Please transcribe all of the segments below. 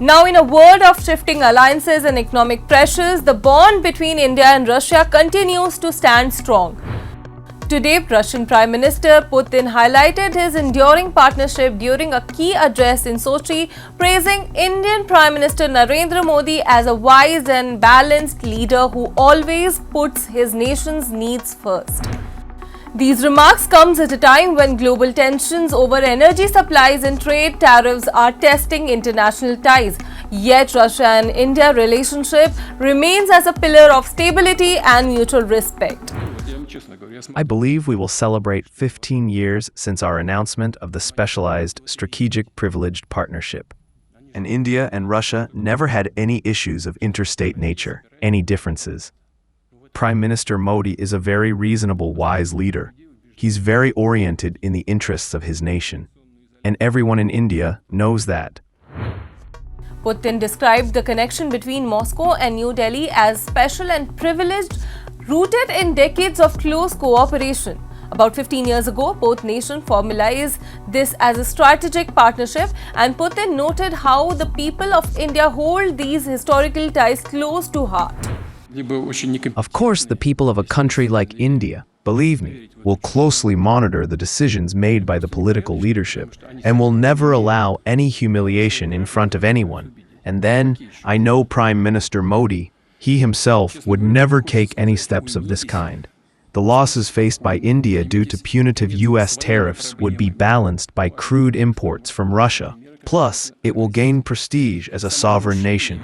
Now, in a world of shifting alliances and economic pressures, the bond between India and Russia continues to stand strong. Today, Russian Prime Minister Putin highlighted his enduring partnership during a key address in Sochi, praising Indian Prime Minister Narendra Modi as a wise and balanced leader who always puts his nation's needs first. These remarks come at a time when global tensions over energy supplies and trade tariffs are testing international ties. Yet Russia and India relationship remains as a pillar of stability and mutual respect. I believe we will celebrate 15 years since our announcement of the specialized strategic privileged partnership. And India and Russia never had any issues of interstate nature, any differences. Prime Minister Modi is a very reasonable, wise leader. He's very oriented in the interests of his nation. And everyone in India knows that. Putin described the connection between Moscow and New Delhi as special and privileged, rooted in decades of close cooperation. About 15 years ago, both nations formalized this as a strategic partnership, and Putin noted how the people of India hold these historical ties close to heart. Of course, the people of a country like India, believe me, will closely monitor the decisions made by the political leadership and will never allow any humiliation in front of anyone. And then, I know Prime Minister Modi, he himself would never take any steps of this kind. The losses faced by India due to punitive US tariffs would be balanced by crude imports from Russia. Plus, it will gain prestige as a sovereign nation.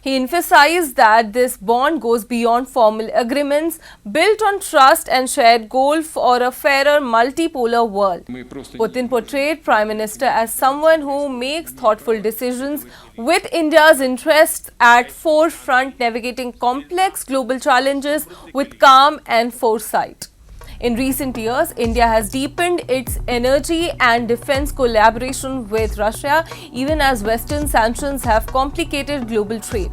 He emphasized that this bond goes beyond formal agreements built on trust and shared goal for a fairer multipolar world. Putin portrayed Prime Minister as someone who makes thoughtful decisions with India's interests at forefront, navigating complex global challenges with calm and foresight. In recent years, India has deepened its energy and defense collaboration with Russia, even as Western sanctions have complicated global trade.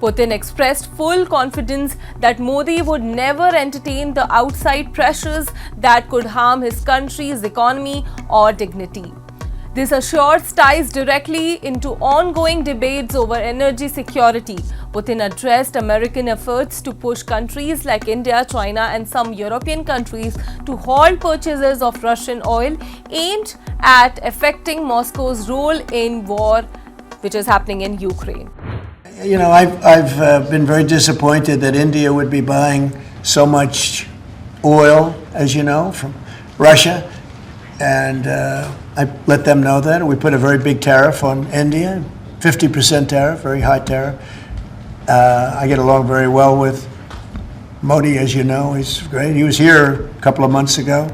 Putin expressed full confidence that Modi would never entertain the outside pressures that could harm his country's economy or dignity. This assures ties directly into ongoing debates over energy security. Putin addressed American efforts to push countries like India, China, and some European countries to halt purchases of Russian oil, aimed at affecting Moscow's role in war, which is happening in Ukraine. You know, I've been very disappointed that India would be buying so much oil, as you know, from Russia. And I let them know that. We put a very big tariff on India, 50% tariff, very high tariff. I get along very well with Modi, as you know. He's great. He was here a couple of months ago.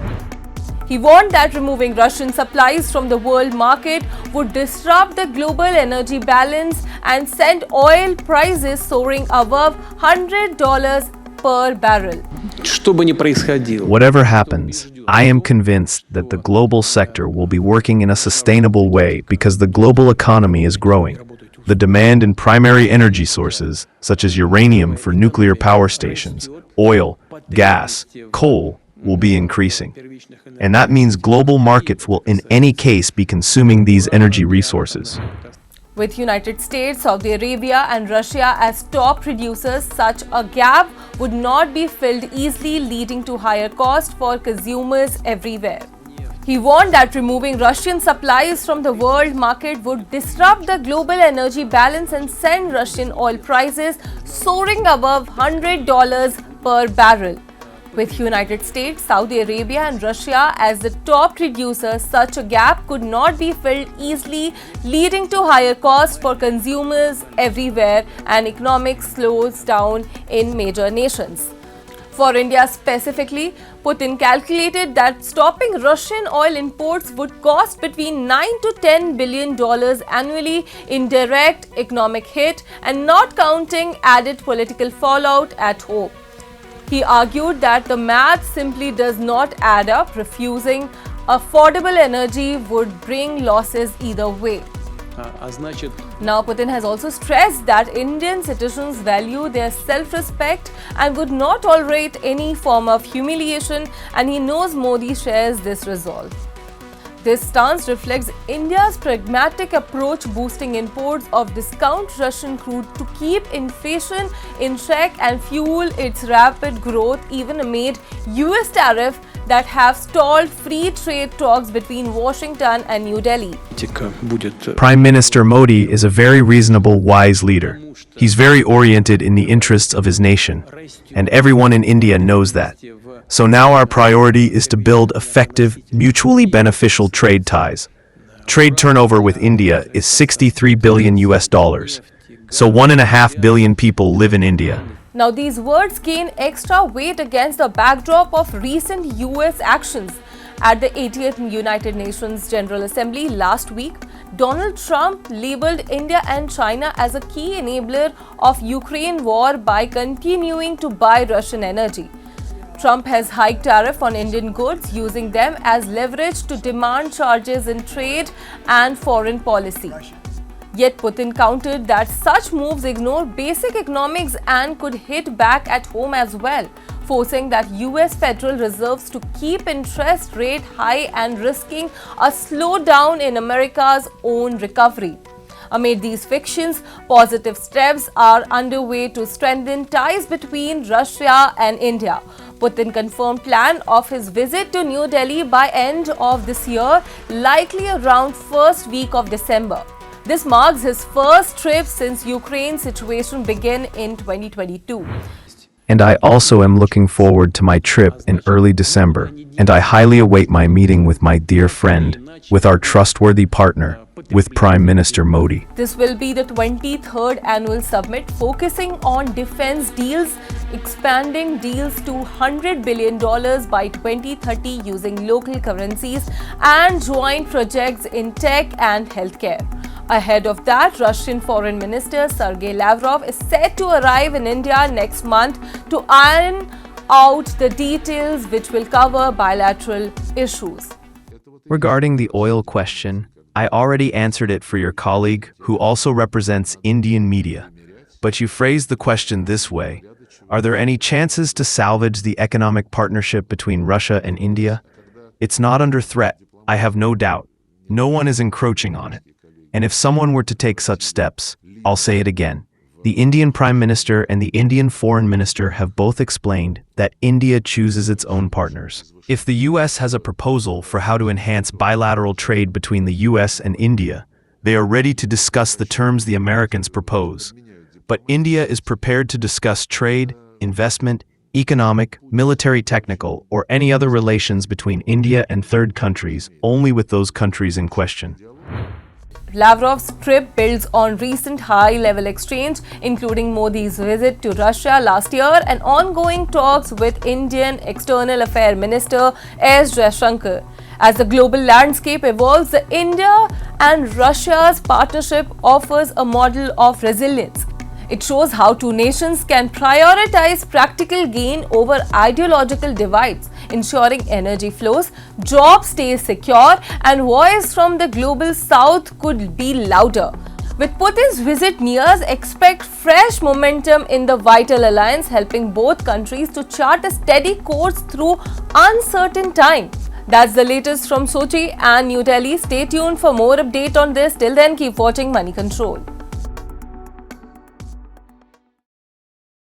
He warned that removing Russian supplies from the world market would disrupt the global energy balance and send oil prices soaring above $100 per barrel. Whatever happens, I am convinced that the global sector will be working in a sustainable way because the global economy is growing. The demand in primary energy sources, such as uranium for nuclear power stations, oil, gas, coal, will be increasing. And that means global markets will in any case be consuming these energy resources. With United States, Saudi Arabia and Russia as top producers, such a gap would not be filled easily, leading to higher costs for consumers everywhere. He warned that removing Russian supplies from the world market would disrupt the global energy balance and send Russian oil prices soaring above $100 per barrel. With United States, Saudi Arabia and Russia as the top producers, such a gap could not be filled easily, leading to higher costs for consumers everywhere and economic slows down in major nations. For India specifically, Putin calculated that stopping Russian oil imports would cost between $9 to $10 billion annually in direct economic hit, and not counting added political fallout at home. He argued that the math simply does not add up. Refusing affordable energy would bring losses either way. Now, Putin has also stressed that Indian citizens value their self-respect and would not tolerate any form of humiliation, and he knows Modi shares this resolve. This stance reflects India's pragmatic approach, boosting imports of discount Russian crude to keep inflation in check and fuel its rapid growth, even amid US tariffs that have stalled free trade talks between Washington and New Delhi. Prime Minister Modi is a very reasonable, wise leader. He's very oriented in the interests of his nation, and everyone in India knows that. So now our priority is to build effective, mutually beneficial trade ties. Trade turnover with India is 63 billion US dollars. So 1.5 billion people live in India. Now, these words gain extra weight against the backdrop of recent US actions. At the 80th United Nations General Assembly last week, Donald Trump labeled India and China as a key enabler of Ukraine war by continuing to buy Russian energy. Trump has hiked tariff on Indian goods, using them as leverage to demand charges in trade and foreign policy. Yet Putin countered that such moves ignore basic economics and could hit back at home as well, forcing that US Federal Reserves to keep interest rate high and risking a slowdown in America's own recovery. Amid these fictions, positive steps are underway to strengthen ties between Russia and India. Putin confirmed plan of his visit to New Delhi by end of this year, likely around first week of December. This marks his first trip since Ukraine's situation began in 2022. And I also am looking forward to my trip in early December, and I highly await my meeting with my dear friend, with our trustworthy partner, with Prime Minister Modi. This will be the 23rd annual summit focusing on defense deals, expanding deals to $100 billion by 2030 using local currencies, and joint projects in tech and healthcare. Ahead of that, Russian Foreign Minister Sergei Lavrov is set to arrive in India next month to iron out the details, which will cover bilateral issues. Regarding the oil question, I already answered it for your colleague, who also represents Indian media. But you phrased the question this way: are there any chances to salvage the economic partnership between Russia and India? It's not under threat, I have no doubt. No one is encroaching on it. And if someone were to take such steps, I'll say it again. The Indian Prime Minister and the Indian Foreign Minister have both explained that India chooses its own partners. If the US has a proposal for how to enhance bilateral trade between the US and India, they are ready to discuss the terms the Americans propose. But India is prepared to discuss trade, investment, economic, military, technical, or any other relations between India and third countries only with those countries in question. Lavrov's trip builds on recent high-level exchange, including Modi's visit to Russia last year and ongoing talks with Indian External Affairs Minister S. Jaishankar. As the global landscape evolves, the India and Russia's partnership offers a model of resilience. It shows how two nations can prioritize practical gain over ideological divides, ensuring energy flows, jobs stay secure, and voice from the global south could be louder. With Putin's visit nears, expect fresh momentum in the vital alliance, helping both countries to chart a steady course through uncertain times. That's the latest from Sochi and New Delhi. Stay tuned for more update on this. Till then, keep watching Money Control.